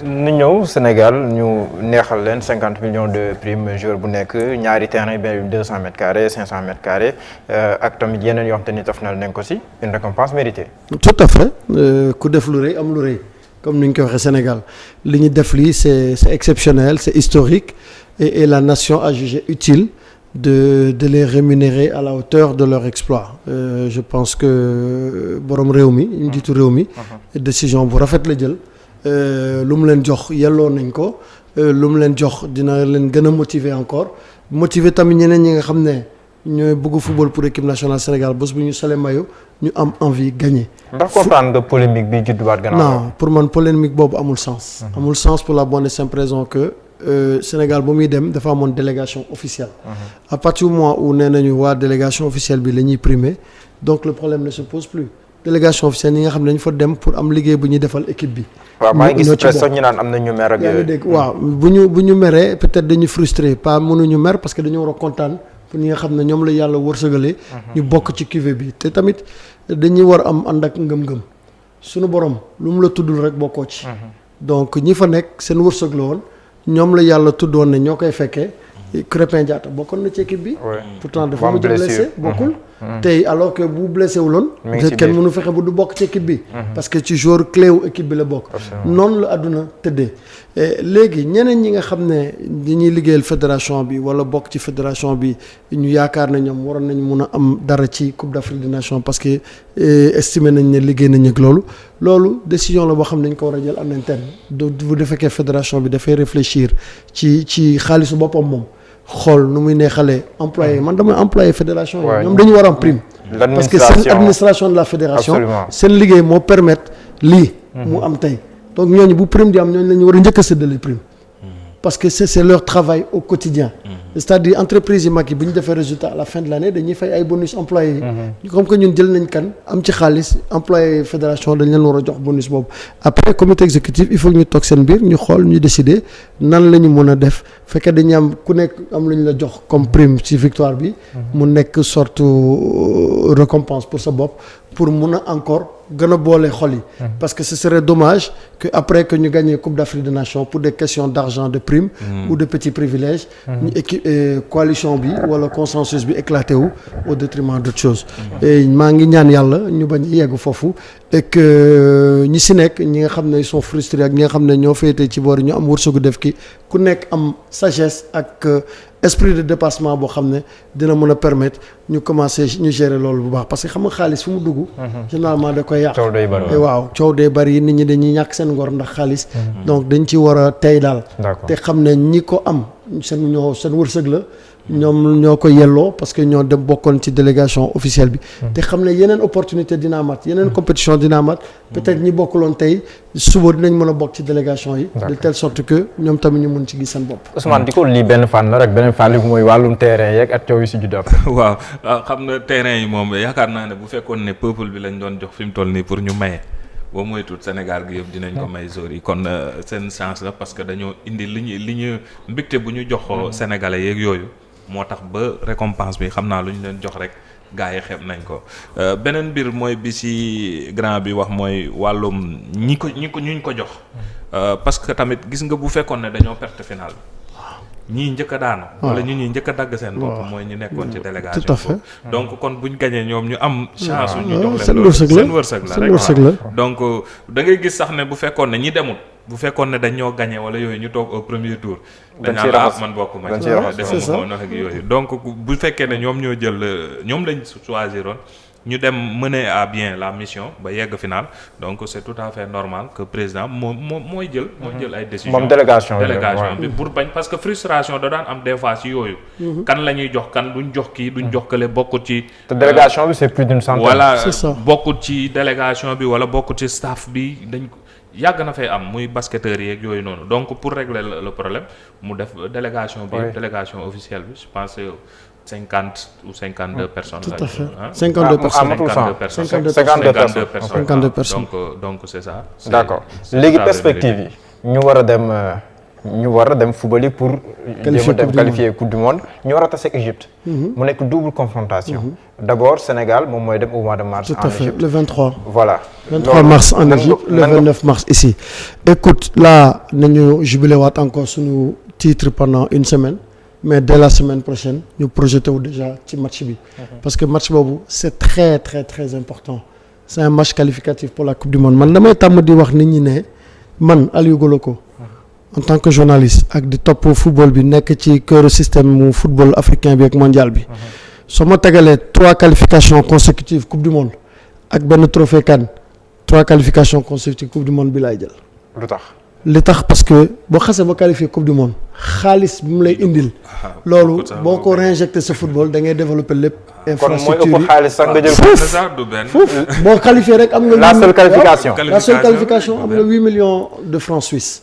ñu ñëw Sénégal ñu neexal leen 50 millions de prime jour bu nekk ñaari terrain benn 200 mètres carrés 500 mètres carrés ak tamit yeneen yoo xam te ni tofnal nañ ko si une récompense méritée. tout à fait ku def lu rëy am lu rëy comme ni ñu ko waxee Sénégal li ñu def lii c'est exceptionnel c'est historique et la nation a jugé utile de les rémunérer à la hauteur de leur exploit je pense que borom réew mi njiitu réew mi décision bu rafet la jël. lu mu leen jox yelloo nañ ko lu mu leen jox dina leen gën a motiver encore motiver tamit ñeneen ñi nga xam ne ñooy bëgg football pour équipe nationale Sénégal bés bu ñu solee maillot ñu am envie gagner. ndax comprendre nga polémique bi judduwaat gannaaw. non pour man polémique boobu amul sens. amul sens pour la bonne et simple raison que Sénégal ba muy dem dafa amoon délégation officielle. à partir du moment où nee nañu waa délégation officielle bi la ñuy primer donc le problème ne se pose plus. délégation officielle yi nga xam ne dañu fa dem pour am liggéey bu ñuy defal équipe bi. waaw maa ngi gis presque ñu naan am na ñu mer ak yooyu. dégg waaw bu ñu meree peut-être dañu frustré pas mënuñu mer parce que dañu war a kontaan pour ñi nga xam ne ñoom la yàlla wërsëgale. ñu bokk ci cuvée bi te tamit dañuy war a am ànd ak ngëm-ngëm suñu borom lu mu la tuddul rek bokkoo ci. donc ñi fa nekk seen wërsëg la woon ñoom la yàlla tuddoon ne ñoo koy fekkee. Crépin Diatta bokkoon na ci équipe bi. pourtant dafa mujj blessé bokkul. tey alors que bu blessé wuloon. kenn mënu fexe bu du bokk ci équipe bi. parce que ci joueur clé wu équipe bi la bokk. noonu la àdduna tëddee. léegi ñeneen ñi nga xam ne dañuy liggéeyal fédération bi wala bokk ci fédération bi ñu yaakaar ne ñoom waroon nañ mun a am dara ci Coupe d'Afrique des Nations parce que estimé nañ ne liggéey nañ ak loolu décision la boo xam ne dañ ko war a jël en interne bu defekkee fédération bi dafay réfléchir ci xaalisu boppam moom. xool nu muy neexalee employé man damay employé fédération yi ñoom dañu war a am prime parce que seen administration de la fédération seen liggéey moo permettre lii mu am tey donc ñooñu bu prime di am ñooñu la ñu war a njëkk a séddale prime parce que c'est leur travail au quotidien c'est-à-dire entreprise yi mag yi bu ñu defee résultat à la fin de l'année dañuy fay ay bonus employés yi comme que ñun jël nañ kan am ci xaalis employé fédération dañ leen war a jox bonus boobu après comité exécutif il faut ñu toog seen biir ñu xool ñu décider nan la ñu mën a def fekkee dañu am ku nekk am lu ñu la jox comme prime ci victoire bi mu nekk sorte récompense pour sa bopp pour mun a encore gën a boole xol yi parce que ce serait dommage que après que ñu gagné Coupe d'Afrique des Nations pour des questions d'argent de prime ou de petits privilèges ñu coalition bi wala consensus bi éclaté wu au détriment d'autres choses et maa ngi ñaan yàlla ñu bañ a yegg foofu et que ñi si nekk ñi nga xam ne ils sont frustrés ak ñi nga xam ne ñoo féetee ci boor ñu am wërsëgu def ki ku nekk am sagesse ak esprit de dépassement boo xam ne dina mën a permettre ñu commencer ñu gérer loolu bu baax parce que xam nga xaalis fu mu dugg généralement da koy yàq waaw coow day bari nit ñi dañuy ñàkk seen ngor ndax xaalis donc dañ ci war a tey daal te xam ne ñi ko am seen wërsëg la ñoom ñoo ko yelloo parce que ñoo dem bokkoon ci délégation officielle bi te xam ne yeneen opportunité dina amat yeneen compétition dina amat peut-être ñi bokkuloon tey suba dinañ mën a bokk ci délégation yi de telle sorte que ñoom tamit ñu mën ci gis seen bopp Ousmane di ko lii benn fànn la rek beneen fànn bi mooy wàllum terrain yeeg ak coow yi si judd waaw xam nga terrain yi moom yaakaar naa ne bu fekkoon ne peuple bi lañ doon jox fi mu toll nii pour ñu maye boo moytuwul Sénégal gi yëpp dinañ ko may joueurs yi kon seen chance la parce que dañoo indi li ñu mbégte bu ñu jox sénégalais yeeg yooyu moo tax ba récompense bi xam naa lu ñu leen jox rek gars yi xeeb nañ ko beneen mbir mooy bi ci grand bi wax mooy wàllum ñi ñu ko jox parce que tamit gis nga bu fekkoon ne dañoo perte final ñii njëkk a daanu wala ñi njëkk a dagg seen bopp mooy ñu nekkoon ci délégation tout à fait donc kon buñ gañee ñoom ñu am chance ñu jox leen seen wërsëg la donc da ngay gis sax ne bu fekkoon ne ñi demul bu fekkoon ne dañ ñoo gagné wala yooyu ñu toog au premier tour dañ la man bokk ma defuma ko ak yooyu donc bu fekkee ne ñoom ñoo jël ñoom lañ choisiroon ñu dem mener à bien la mission ba yegg final donc c'est tout à fait normal que président mooy jël ay décisions moom délégation bi pour bañ parce que frustration da daan am des fois ci yooyu kan la ñuy jox kan duñ jox kii duñ jox kële bokkut ci te délégation bi c'est plus d'une centaine voilà bokkut ci délégation bi wala bokkut ci staff bi dañ yàgg na fay am muy basketteurs yi ak yooyu noonu donc pour régler le problème mu def délégation bi délégation officielle bi je pense 50 ou 52 personnes. Tout à fait. 52 personnes. Donc c'est ça. D'accord léegi perspective yi ñu war a dem ñu war a dem football pour qualifier coupe du monde ñu war a tase ak Égypte. mu nekk double confrontation. d'abord Sénégal moom mooy dem au mois de mars. tout à fait le 23. voilà 23 mars en Égypte le 29 mars ici. écoute là nañu jubilé waat encore suñu titre pendant une semaine. mais dès la semaine prochaine ñu projeté wu déjà ci match bi. parce que match boobu c'est très très très important. c'est un match qualificatif pour la coupe du monde man damay tàmm di wax nit ñi ne man Aliou Goloko en tant que journaliste ak di topp football bi nekk ci cœur système mu football africain bi ak mondial bi. soo ma tegalee 3 qualifications consécutives coupe du monde ak benn trophée CAN 3 qualifications consécutives coupe du monde bi laay jël. lu tax. li tax parce que boo xasee ba qualifié coupe du monde xaalis bi mu lay indil. loolu boo ko réinjecté sa football da ngay développer lépp. infrastructure kon mooy ëpp xaalis sax nga jël foofu boo qualifié rek am nga. la seule qualification la seule qualification am nga 8 millions de francs suisses.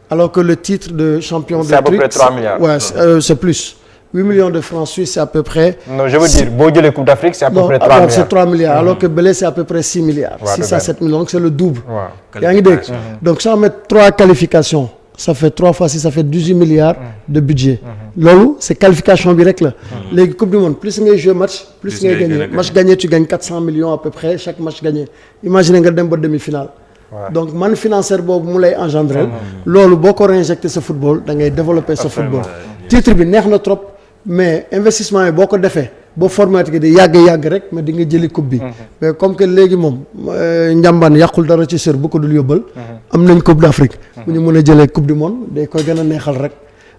alors que le titre de champion de c'est à peu près 3 milliards. ouais c'est plus 8 millions de francs suisses c'est à peu près. non je veux dire boo jëlee coupe d'Afrique c'est à peu près 3 milliards. c'est 3 milliards alors que bële c'est à peu près 6 milliards. 6 à 7 millions donc c'est le double. waaw yaa ngi dégg. donc ça met 3 qualifications ça fait 3 fois 6 ça fait 18 milliards de budget. loolu c'est qualification bi rek la. léegi coupe du monde plus ngay jouer match. plus ngay gagner match gagné tu gagnes 400 millions à peu près chaque match gagné imagine nga dem ba demi-finale. donc man financière boobu mu lay engendrer. loolu boo ko réinjecté sa football da ngay développer sa football. titre bi neex na trop mais investissement yi boo ko defee boo formaté di yàgg rek mais di nga jëli coupe bi. mais comme que léegi moom njàmbaan yàqul dara ci sër bu ko dul yóbbal. am nañ coupe d'Afrique. bu ñu mën a jëlee coupe du monde day koy gën a neexal rek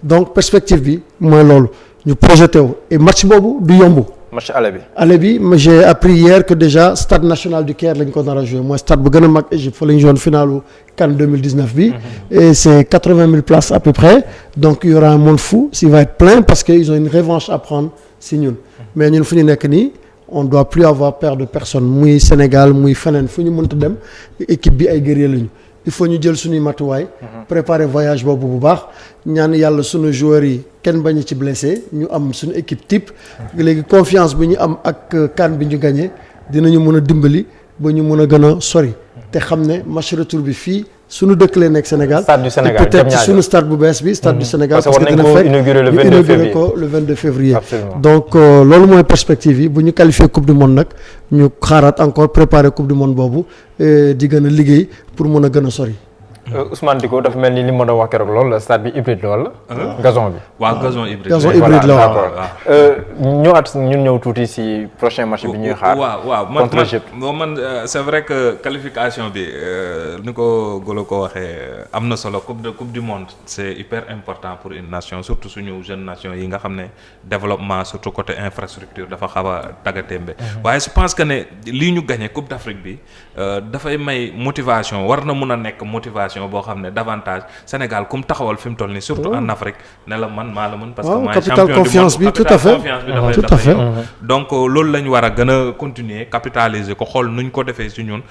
donc perspective bi mooy loolu ñu projeté wu et match boobu du yomb. match aller bi. aller bi j'ai appris hier que déjà stade national du Caire lañ ko nar a joué mooy stade bu gën a mag Égypte fa lañ joué finalu CAN 2019 bi. et c'est 80 000 places à peu près donc il y aura un monde fou il va être plein parce que ils ont une revanche à prendre si ñun. mais ñun fu ñu nekk nii on doit plus avoir peur de personne muy Sénégal muy feneen fu ñu mënta dem équipe bi ay guerrier lañu. il faut ñu jël suñuy matuwaay. préparer voyage boobu bu baax ñaan yàlla suñu joueurs yi kenn bañ ci blessé ñu am suñu équipe type. léegi confiance bi ñu am ak CAN bi ñu gagné dinañu mën a dimbali ba ñu mën a gën a sori. te xam ne match retour bi fii suñu dëkk lay nekk Sénégal. stade du Sénégal peut-être ci suñu stade bu bees bi stade du Sénégal. parce que dina fekk ñu inauguré ko le 22 février. Absolument. donc loolu mooy perspective yi bu ñu qualifié coupe du monde nag ñu xaaraat encore préparer coupe du monde boobu di gën a liggéey pour mën a gën a sori. Ousmane Dicko dafa mel ni li ma doon wax keroog loolu la stade bi hybride loolu la. gazon bi. waaw gazon hybride. gazon hybride la d'accord ñun ñëw tuuti ci prochain match bi ñuy xaar. waaw contre Égypte. man c'est vrai que qualification bi ni ko Golo ko waxee am na solo coupe du monde c'est hyper important pour une nation surtout suñu jeune nation yi nga xam ne développement surtout côté infrastructure dafa xaw a taggatémbe. waaye je pense que ne lii ñu gagné coupe d'Afrique bi dafay may motivation war na mun a nekk motivation. boo xam ne davantage Sénégal comme taxawal fi mu toll nii surtout en Afrique ne la man maa la mën parce que maay champion du monde confiance bi tout à fait confiance bi dafay donc loolu la ñu war a gën a continuer capitaliser ko xool nuñ ko defee si ñun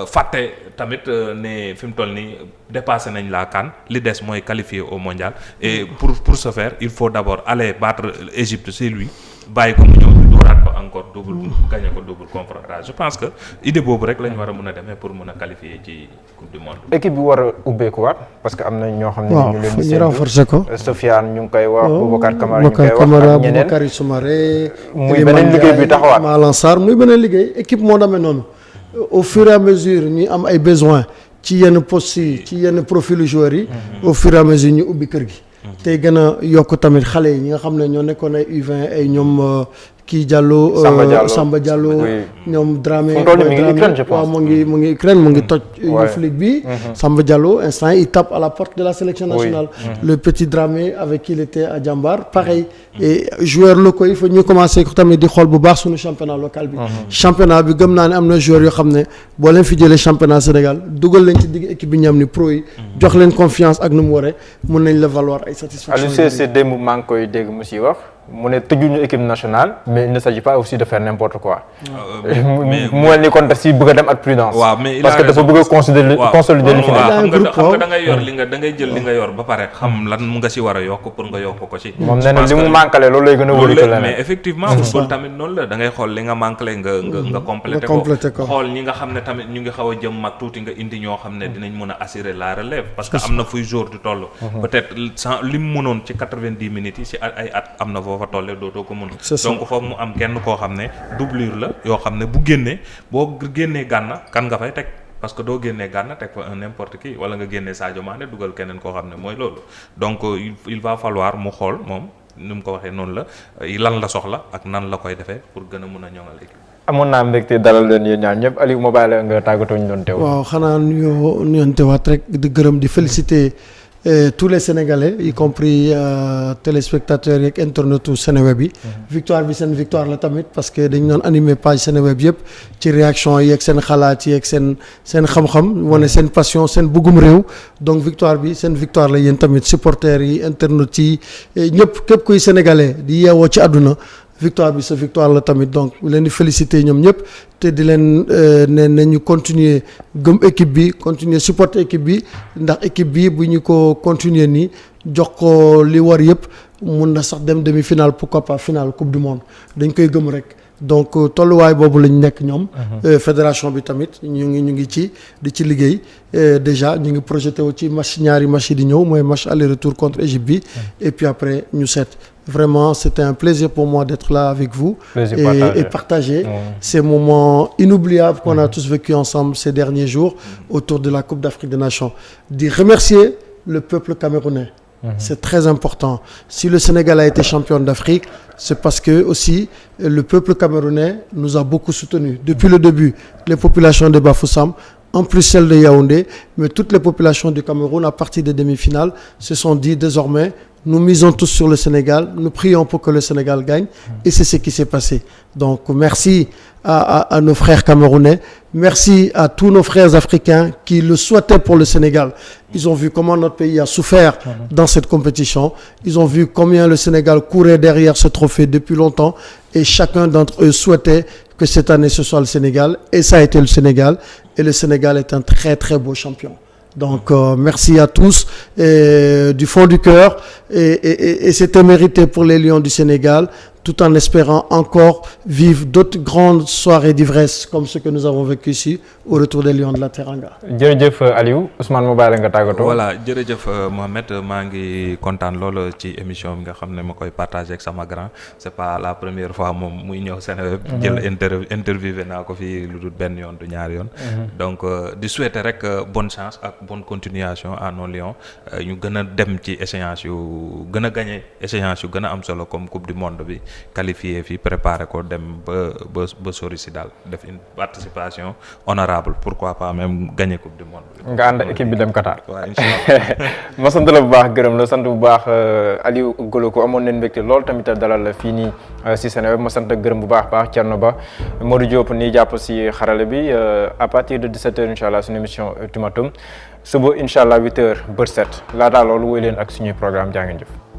fàtte tamit ne fi mu toll nii dépassé nañ la CAN li des mooy qualifier au mondial et pour ce faire il faut d'abord aller battre Égypte chez lui bàyyi ko mu ñëw dooraat ko encore gagner ko double confrontation je pense que idée boobu rek la ñu war a mën a demee pour mën a qualifier ci coupe du monde. équipe bi war a ubbeekuwaat parce que am na ñoo xam ne ñu leen di ñu renforcer ko. Sofiane ñu ngi koy wax. Boubacar Camara ñu ngi Boubacar koy wax Camara ak ñeneen Boubacar Soumaré. muy beneen liggéey bi taxawaat Malang Sarr muy beneen liggéey équipe moo demee noonu au fur et à mesure ñuy am ay besoins ci yenn postes yi ci yenn profilu joueurs yi. au fur et à mesure ñu ubbi kër gi. tey gën a yokk tamit xale yi ñi nga xam ne ñoo nekkoon ay U20 ay ñoom kii Diallo. Samba Diallo ñoom Dramé. waaw mu ngi Ukraine mu ngi toj. Youth League bi. Samba Diallo instant il tape à la porte de la sélection nationale. le petit Dramé avec qui il était à Diambar pareil. et joueurs locaux yi fa ñu commencé tamit di xool bu baax suñu championnat local bi. championnat bi gëm naa ne am na joueurs yoo xam ne boo leen fi jëlee championnat Sénégal dugal leen ci digg équipe bi ñu am ni pro yi. jox leen confiance ak nu mu waree mun nañ la valoir ay satisfaction. Aliou Cissé démb maa ngi koy dégg mu siy wax mu ne tëjuñu équipe nationale mais il ne s'agit pas aussi de faire n'importe quoi. mais mu mel ni kon daf si bëgg a dem ak prudence. waaw mais parce que dafa bëgg a consolider li fi nekk. xam nga da ngay yor da ngay jël li nga yor ba pare xam lan mu nga si war a yokk pour nga yokk ko ci. moom nee na li mu manqué loolu lay gën a wëri que leneen. mais effectivement football tamit noonu la da ngay xool li nga manqué nga complété ko xool ñi nga xam ne tamit ñu ngi xaw a jëm mag tuuti nga indi ñoo xam ne dinañ mën a assurer la relève parce que am na fuy jour di toll. peut-être sans li mu mënoon ci 90 minutes yi si ay at am na foofa tollee dootoo ko mën. donc foofu mu am kenn koo xam ne doublure la yoo xam ne bu génnee boo génnee Gana kan nga fay teg parce que doo génnee Gana teg fa n'importe qui wala nga génnee Sadio Mané dugal keneen koo xam ne mooy loolu donc il va falloir mu xool moom ni mu ko waxee noonu la lan la soxla ak nan la koy defee pour gën a mun a ñoŋal équipe. amoon naa mbégte dalal leen yéen ñaar ñëpp Aliou ma bàyyi la nga tàggatoo ñu doon teew. waaw xanaa nuyoon teewaat rek di gërëm di féliciter tous les Sénégalais y compris téléspectateurs yeeg internetu Seneweb yi. victoire bi seen victoire la tamit parce que dañu doon animer page Seneweb yëpp ci réaction yeeg seen xalaat yeeg seen xam-xam wane seen passion seen bëggum réew donc victoire bi seen victoire la yéen tamit supporters yi internautes yi ñëpp képp kuy sénégalais di yeewoo ci àdduna. victoire bi sa victoire la tamit donc leen di féliciter ñoom ñëpp te di leen ne nañu continuer gëm équipe bi continuer supporter équipe bi ndax équipe bi bu ñu ko continuer nii jox ko li war yëpp mun na sax dem demi-finale pourquoi pas finale coupe du monde dañ koy gëm rek donc tolluwaay boobu lañ nekk ñoom. fédération bi tamit ñu ngi ci di ci liggéey déjà ñu ngi projeté wu ci ñaari match yi di ñëw mooy match aller retour contre Égypte bi. et puis après ñu seet. Vraiment, c'était un plaisir pour moi d'être là avec vous et partager ces moments inoubliables qu'on a tous vécu ensemble ces derniers jours autour de la Coupe d'Afrique des Nations. De remercier le peuple camerounais. C'est très important. Si le Sénégal a été champion d'Afrique, c'est parce que aussi le peuple camerounais nous a beaucoup soutenus. Depuis le début, les populations de Bafoussam, en plus celles de Yaoundé, mais toutes les populations du Cameroun à partir des demi-finales se sont dit désormais nous misons tous sur le Sénégal, nous prions pour que le Sénégal gagne et c'est ce qui s'est passé. Donc merci à nos frères camerounais, merci à tous nos frères africains qui le souhaitaient pour le Sénégal. Ils ont vu comment notre pays a souffert dans cette compétition, ils ont vu combien le Sénégal courait derrière ce trophée depuis longtemps et chacun d'entre eux souhaitait que cette année ce soit le Sénégal et ça a été le Sénégal et le Sénégal est un très très beau champion. Donc merci à tous du fond du cœur et c'était mérité pour les Lions du Sénégal tout en espérant encore vivre d'autres grandes soirées d'ivresse comme ce que nous avons vécu ici au retour des Lions de la Teranga. jërëjëf Aliou Ousmane ma bàyyi la nga tàggatoo. voilà jërëjëf Mohamed maa ngi kontaan loolu ci émission bi nga xam ne ma koy partager ak sama grand c'est pas la première fois moom muy ñëw Seneweb jël interviewé naa ko fii lu dul benn yoon du ñaari yoon. donc di souhaiter rek bonne chance ak bonne continuation à nos Lions ñu gën a dem ci échéance yu gën a gagner échéance yu gën a am solo comme coupe du monde bi. qualifié fii préparé ko dem ba sori si daal def une participation honorable pourquoi pas même gagner coupe du monde. nga ànd équipe bi dem Qatar. waaw inchallah. ma sant la bu baax gërëm la sant bu baax Aliou Goloko amoon nañ mbégte lool tamit dalal la fii nii si Seneweb ma sant gërëm bu baax Thierno Ba Modou Diop nii jàpp si xarale bi à partir de 17h incha allah suñu émission Ultimatum suba incha allah 8h bët set laataa loolu woy leen ak suñuy programme jaa ngeen jëf.